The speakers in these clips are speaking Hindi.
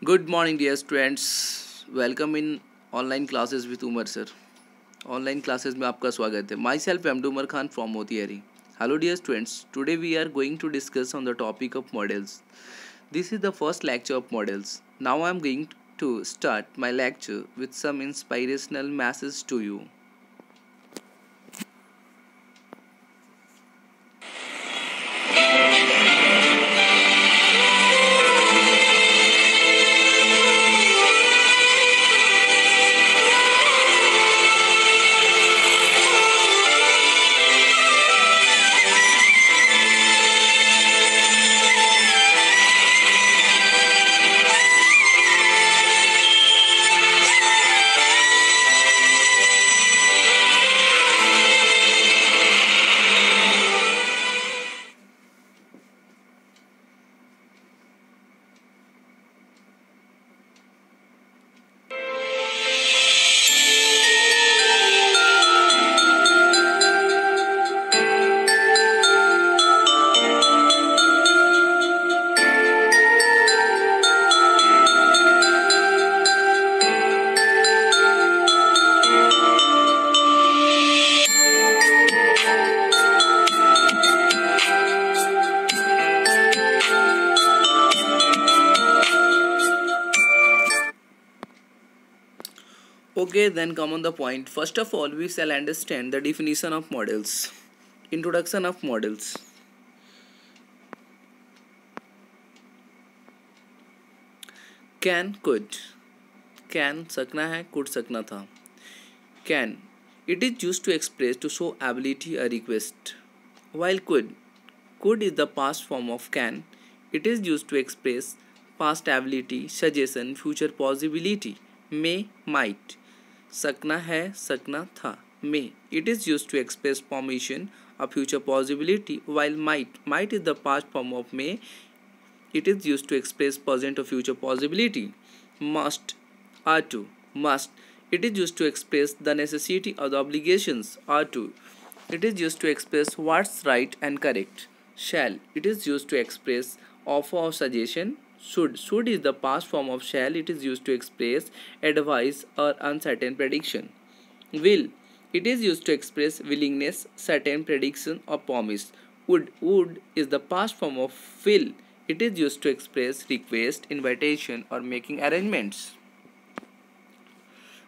Good morning, dear students. Welcome in online classes with Umar sir. Online classes में आपका स्वागत है. Myself, I am Umar Khan from Motihari. Hello, dear students. Today we are going to discuss on the topic of models. This is the first lecture of models. Now I am going to start my lecture with some inspirational message to you. Okay, then come on the point. First of all, we shall understand the definition of models. Introduction of models. Can, could. Can सकना है, could सकना था. Can. It is used to express, to show ability or request. While could is the past form of can. It is used to express past ability, suggestion, future possibility. May, might. सकना है, सकना था. May. It is used to express permission, a future possibility. While might is the past form of may. It is used to express present or future possibility. Must, are to, must. It is used to express the necessity or the obligations, are to. It is used to express what's right and correct. Shall. It is used to express offer or suggestion. Should is the past form of shall. It is used to express advice or uncertain prediction. Will. It is used to express willingness, certain prediction or promise. Would is the past form of will. It is used to express request, invitation or making arrangements.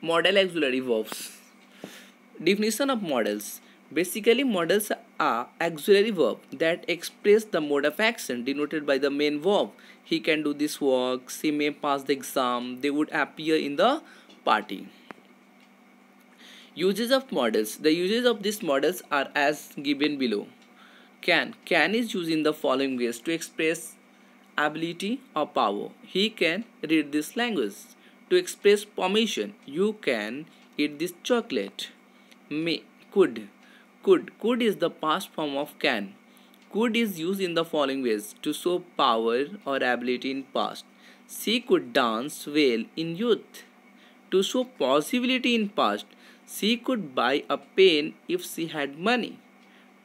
Modal auxiliary verbs. Definition of modals. Basically, modals are auxiliary verbs that express the mode of action denoted by the main verb. He can do this work, she may pass the exam, they would appear in the party. Uses of modals. The uses of these modals are as given below. Can is used in the following ways to express ability or power. He can read this language. To express permission, you can eat this chocolate. May, could is the past form of can. Could is used in the following ways to show power or ability in past. She could dance well in youth. To show possibility in past, she could buy a pen if she had money.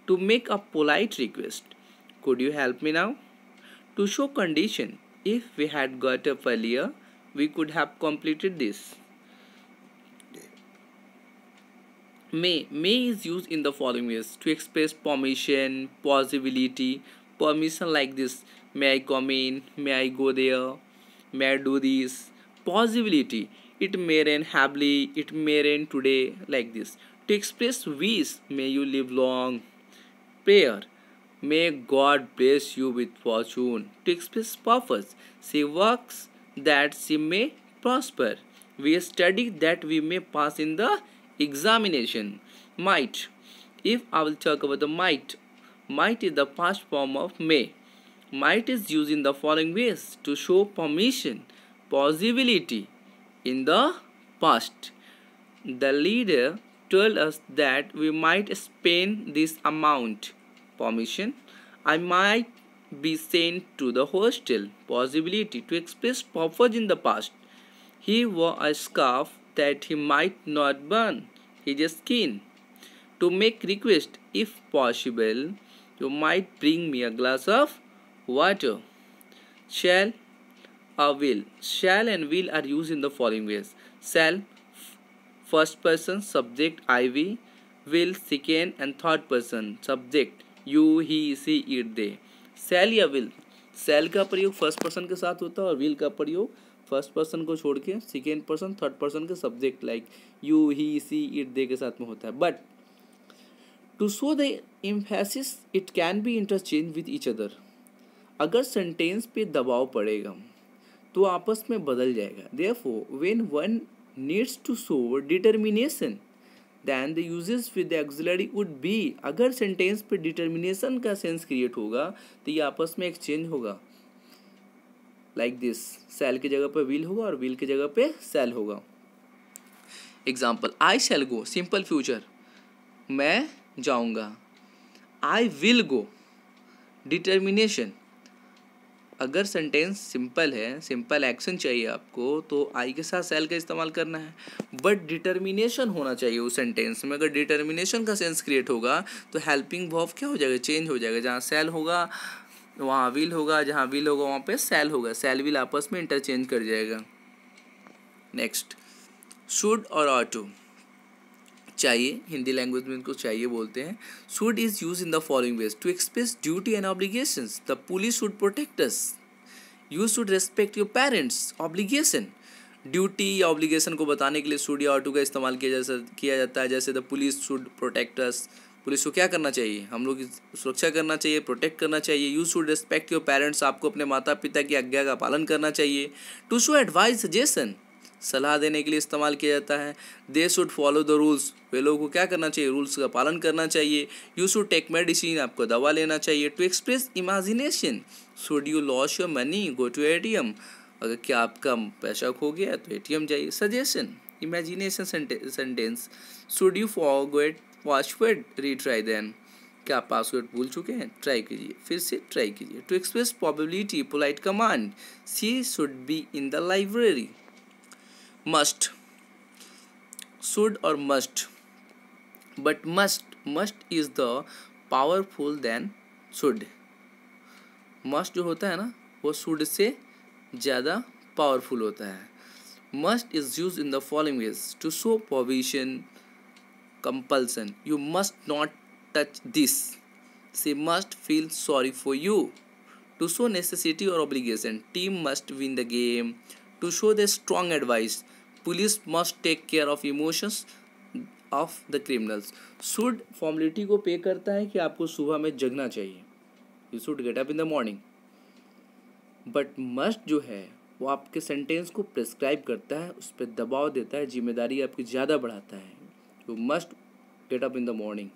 To make a polite request, could you help me now? To show condition, if we had got up earlier, we could have completed this. May is used in the following ways to express permission, possibility, permission like this. May I come in? May I go there? May I do this? Possibility. It may rain heavily. It may rain today like this. To express wish, may you live long. Prayer. May God bless you with fortune. To express purpose, she works that she may prosper. We study that we may pass in the examination. Might. If I will talk about the might is the past form of may. Might is used in the following ways to show permission, possibility in the past. The leader told us that we might spend this amount. Permission. I might be sent to the hostel. Possibility to express purpose in the past. He wore a scarf that he might not burn his skin. To make request, if possible, you might bring me a glass of water. Shall a will. Shall and will are used in the following ways. Shall, first person, subject I, we. Will, second and third person, subject you, he, she, it, they. Shall या will, shall का प्रयोग फर्स्ट पर्सन के साथ होता है और will का प्रयोग फर्स्ट पर्सन को छोड़ के सेकेंड पर्सन, थर्ड पर्सन के subject like you, he, she, it, they के साथ में होता है. But to show the emphasis it can be interchange with each other. अगर सेंटेंस पे दबाव पड़ेगा तो आपस में बदल जाएगा. Therefore when one needs to show determination then the uses with the auxiliary would be. अगर सेंटेंस पे डिटर्मिनेशन का सेंस क्रिएट होगा तो ये आपस में एक्सचेंज होगा. लाइक दिस, शैल की जगह पे विल होगा और विल की जगह पे शैल होगा. एग्जाम्पल, आई शैल गो, सिंपल फ्यूचर, मैं जाऊंगा. I will go, determination. अगर सेंटेंस सिंपल है, सिंपल एक्शन चाहिए आपको, तो आई के साथ शैल का इस्तेमाल करना है. बट डिटर्मिनेशन होना चाहिए उस सेंटेंस में. अगर डिटर्मिनेशन का सेंस क्रिएट होगा तो हेल्पिंग वर्ब क्या हो जाएगा, चेंज हो जाएगा. जहाँ शैल होगा वहाँ विल होगा, जहाँ विल होगा वहाँ पे शैल होगा. शैल विल आपस में इंटरचेंज कर जाएगा. नेक्स्ट, शुड और ऑट टू. चाहिए, हिंदी लैंग्वेज में इनको चाहिए बोलते हैं. Should is use in the following ways. To express duty and obligations. The police should protect us. You should respect your parents. Obligation, duty या ऑब्लिगेशन को बताने के लिए शुड या ऑट टू का इस्तेमाल किया जाता है. जैसे the police should protect us. Police को क्या करना चाहिए, हम लोग की सुरक्षा करना चाहिए, प्रोटेक्ट करना चाहिए. You should respect your parents. आपको अपने माता पिता की आज्ञा का पालन करना चाहिए. टू शो एडवाइस, सजेशन, सलाह देने के लिए इस्तेमाल किया जाता है. They should follow the rules. वे लोगों को क्या करना चाहिए, रूल्स का पालन करना चाहिए. You should take medicine. आपको दवा लेना चाहिए. To express imagination. Should you loss your money, go to ATM. अगर क्या आपका पैसा खो गया तो एटीएम जाइए. Suggestion, imagination sentence. Should you forget password, retry then. क्या आप पासवर्ड भूल चुके हैं, ट्राई कीजिए, फिर से ट्राई कीजिए. To express probability, polite command. She should be in the library. Must, should और must. But must is the powerful than should. Must जो होता है ना वो शुड से ज़्यादा पावरफुल होता है. Must is use in the following ways. To show provision, compulsion. You must not touch this. She must feel sorry for you. To show necessity or obligation. Team must win the game. To show the strong advice. Police must take care of emotions of the criminals. Should formality को पे करता है कि आपको सुबह में जगना चाहिए. You should get up in the morning. But must जो है वो आपके सेंटेंस को प्रिस्क्राइब करता है, उस पर दबाव देता है, जिम्मेदारी आपकी ज़्यादा बढ़ाता है. You must get up in the morning.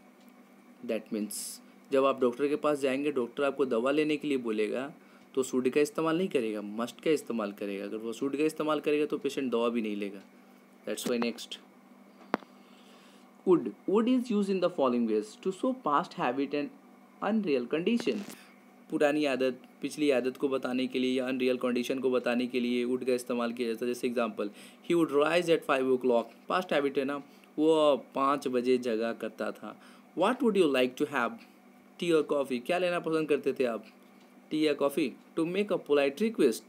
That means जब आप डॉक्टर के पास जाएंगे, डॉक्टर आपको दवा लेने के लिए बोलेगा तो शुड का इस्तेमाल नहीं करेगा, मस्ट का इस्तेमाल करेगा. अगर वो शुड का इस्तेमाल करेगा तो पेशेंट दवा भी नहीं लेगा. That's why next. Would is used in the following ways. To show past habit and unreal condition. पुरानी आदत, पिछली आदत को बताने के लिए या अनरियल कंडीशन को बताने के लिए वुड का इस्तेमाल किया जाता है. जैसे example, he would rise at 5 o'clock. Past habit है ना, वो 5 बजे जगा करता था. What would you like to have, tea और कॉफ़ी. क्या लेना पसंद करते थे आप, टी या coffee. To make a polite request.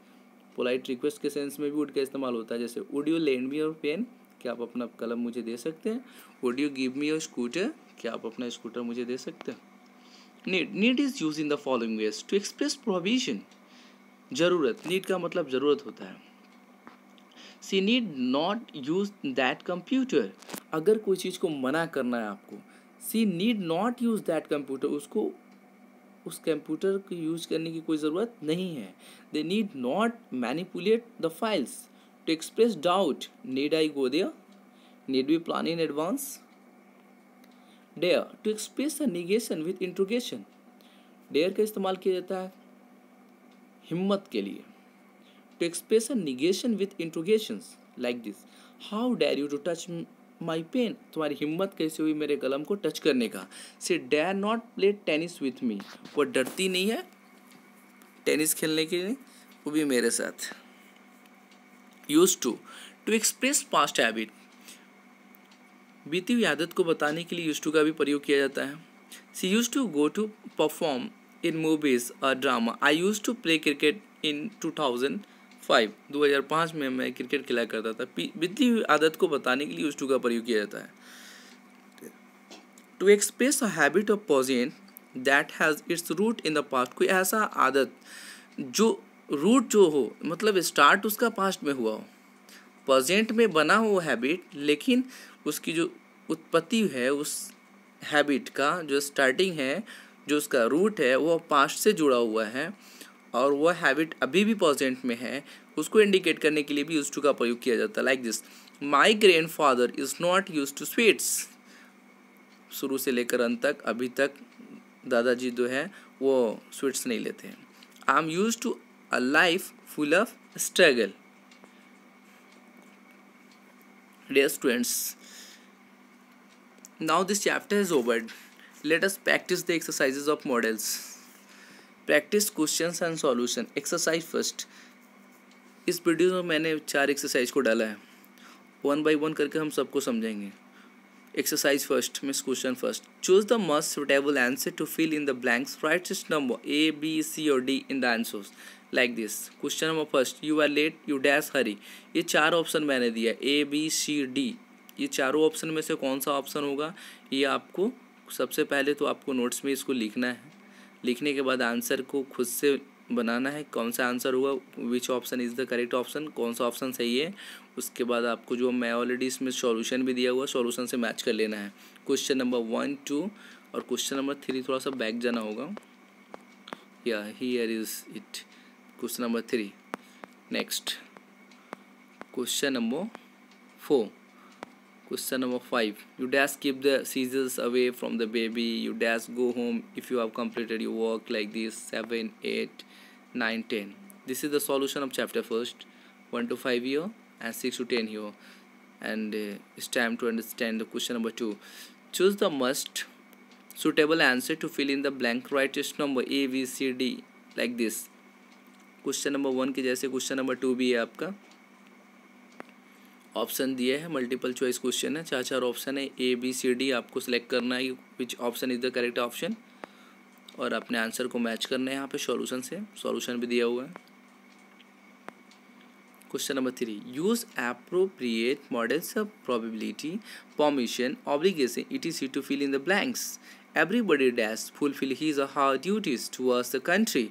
Polite request के सेंस में भी वुड का इस्तेमाल होता है. जैसे would you lend me your pen. क्या आप अपना कलम मुझे दे सकते हैं. Would you give me your scooter. क्या आप अपना स्कूटर मुझे दे सकते हैं. Need is use in the following ways. To express provision, ज़रूरत. नीड का मतलब ज़रूरत होता है. She need not use that computer. अगर कोई चीज़ को मना करना है आपको, she need not use that computer. उसको उस कंप्यूटर को यूज करने की कोई ज़रूरत नहीं है. They need not manipulate the files. To express doubt, need I go there. Need we plan in advance. Dare, to express a negation with interrogation. Dare का इस्तेमाल किया जाता है हिम्मत के लिए. To express a negation with interrogations like this. How dare you to touch my pen. तुम्हारी हिम्मत कैसे हुई मेरे कलम को टच करने का. She dare not play tennis with me. वो डरती नहीं है टेनिस खेलने के लिए, वो भी मेरे साथ. Used to express past habit. बीती हुई आदत को बताने के लिए used to का भी प्रयोग किया जाता है. She used to go to perform in movies or drama. I used to play cricket in 2000 5 2005 में मैं क्रिकेट खेला करता था। बीती हुई आदत को बताने के लिए यूज्ड टू का प्रयोग किया जाता है। To express a habit of pausing that has its root in the past, कोई ऐसा आदत जो रूट जो हो, मतलब स्टार्ट उसका पास्ट में हुआ हो, प्रेजेंट में बना हो हैबिट, लेकिन उसकी जो उत्पत्ति है उस हैबिट का, जो स्टार्टिंग है, जो उसका रूट है, वो पास्ट से जुड़ा हुआ है और वह हैबिट अभी भी प्रेजेंट में है, उसको इंडिकेट करने के लिए भी यूज्ड टू का प्रयोग किया जाता है। Like this, my grandfather is not used to sweets. शुरू से लेकर अंत तक, अभी तक दादाजी जो है वो स्वीट्स नहीं लेते हैं। I am used to a life full of struggle. Dear students, now this chapter is over. Let us practice the exercises of models. Practice questions and solution. Exercise first. इस वीडियो में मैंने 4 एक्सरसाइज को डाला है, 1 by 1 करके हम सबको समझेंगे। Exercise first means question first. Choose the most suitable answer to fill in the blanks. Write this number A, B, C और D in the answers like this. Question number first, you are late, you dash hurry. ये 4 ऑप्शन मैंने दिया, A, B, C, D। ये चारों ऑप्शन में से कौन सा ऑप्शन होगा, ये आपको सबसे पहले तो आपको नोट्स में इसको लिखना है। लिखने के बाद आंसर को खुद से बनाना है, कौन सा आंसर हुआ, which option is the correct option, कौन सा ऑप्शन सही है। उसके बाद आपको जो मैं ऑलरेडी इसमें सॉल्यूशन भी दिया हुआ, सॉल्यूशन से मैच कर लेना है। क्वेश्चन नंबर 1, 2 और क्वेश्चन नंबर 3 थोड़ा सा बैक जाना होगा, या here is it. Question number 3 next. Question number 4, question number 5, you dash keep the seizures away from the baby, you dash go home if you have completed your work, like this 7, 8, 9, 10. This is the solution of chapter first, 1 to 5 here and 6 to 10 here. And it's time to understand the question number 2. Choose the most suitable answer to fill in the blank. Write its number A, B, C, D like this. Question number 1 के जैसे क्वेश्चन नंबर 2 भी है आपका। ऑप्शन दिए हैं, मल्टीपल चॉइस क्वेश्चन है, 4 ऑप्शन है, A, B, C, D। आपको सिलेक्ट करना है which option is the correct option और अपने आंसर को मैच करना है यहाँ पे सॉल्यूशन से। सॉल्यूशन भी दिया हुआ है। Question number 3, use appropriate modals of probability, permission, obligation, ETC to fill in the blanks. Everybody dash fulfil his or her duties towards the country.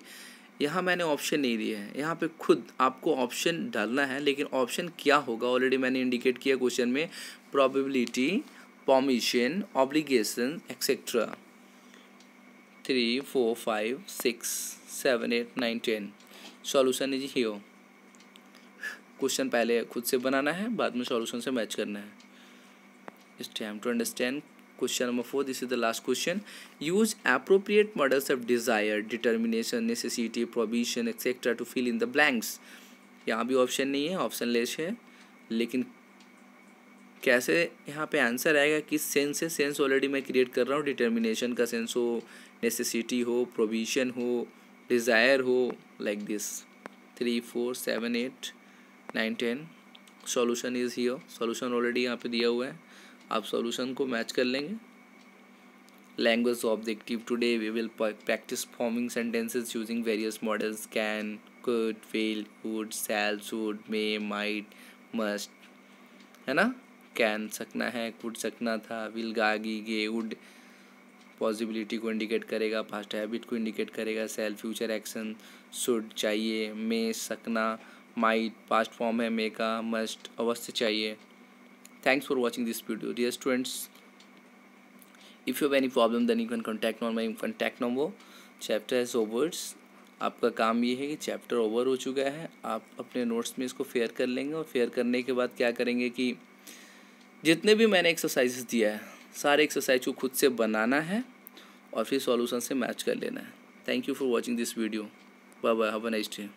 यहाँ मैंने ऑप्शन नहीं दिया है, यहाँ पे खुद आपको ऑप्शन डालना है, लेकिन ऑप्शन क्या होगा ऑलरेडी मैंने इंडिकेट किया क्वेश्चन में, probability, permission, obligation etcetera. 3, 4, 5, 6, 7, 8, 9, 10। Solution is here. Question पहले खुद से बनाना है, बाद में सॉल्यूशन से मैच करना है। It's time to understand question number 4. This is the last question. Use appropriate models of desire, determination, necessity, provision etc. to fill in the blanks. यहाँ भी ऑप्शन नहीं है, ऑप्शन लेस है, लेकिन कैसे यहाँ पे आंसर आएगा, किस सेंस से, सेंस ऑलरेडी मैं क्रिएट कर रहा हूँ। डिटर्मिनेशन का सेंस हो, नेसेसिटी हो, प्रोविजन हो, डिज़ायर हो, like this. 3, 4, 7, 8, 9, 10। Solution is here. Solution already यहाँ पे दिया हुआ है, आप सॉल्यूशन को मैच कर लेंगे। Language objective, today we will practise forming sentences using various modals, can, could, will, would, shall, should, may, might, must, है ना। कैन सकना है, कुड सकना था, विल गागी गे, वुड पॉसिबिलिटी को इंडिकेट करेगा, पास्ट हैबिट को इंडिकेट करेगा, शैल फ्यूचर एक्शन, शुड चाहिए, मे सकना, माइट पास्ट फॉर्म है मे का, मस्ट अवश्य चाहिए। Thanks for watching this video. Dear students, if you have any problem then you can contact on my contact number. Chapter is over. आपका काम ये है कि चैप्टर ओवर हो चुका है, आप अपने नोट्स में इसको फेयर कर लेंगे और फेयर करने के बाद क्या करेंगे कि जितने भी मैंने एक्सरसाइजेस दिया है सारे एक्सरसाइज को खुद से बनाना है और फिर सॉल्यूशन से मैच कर लेना है। Thank you for watching this video. Bye bye, have a nice day.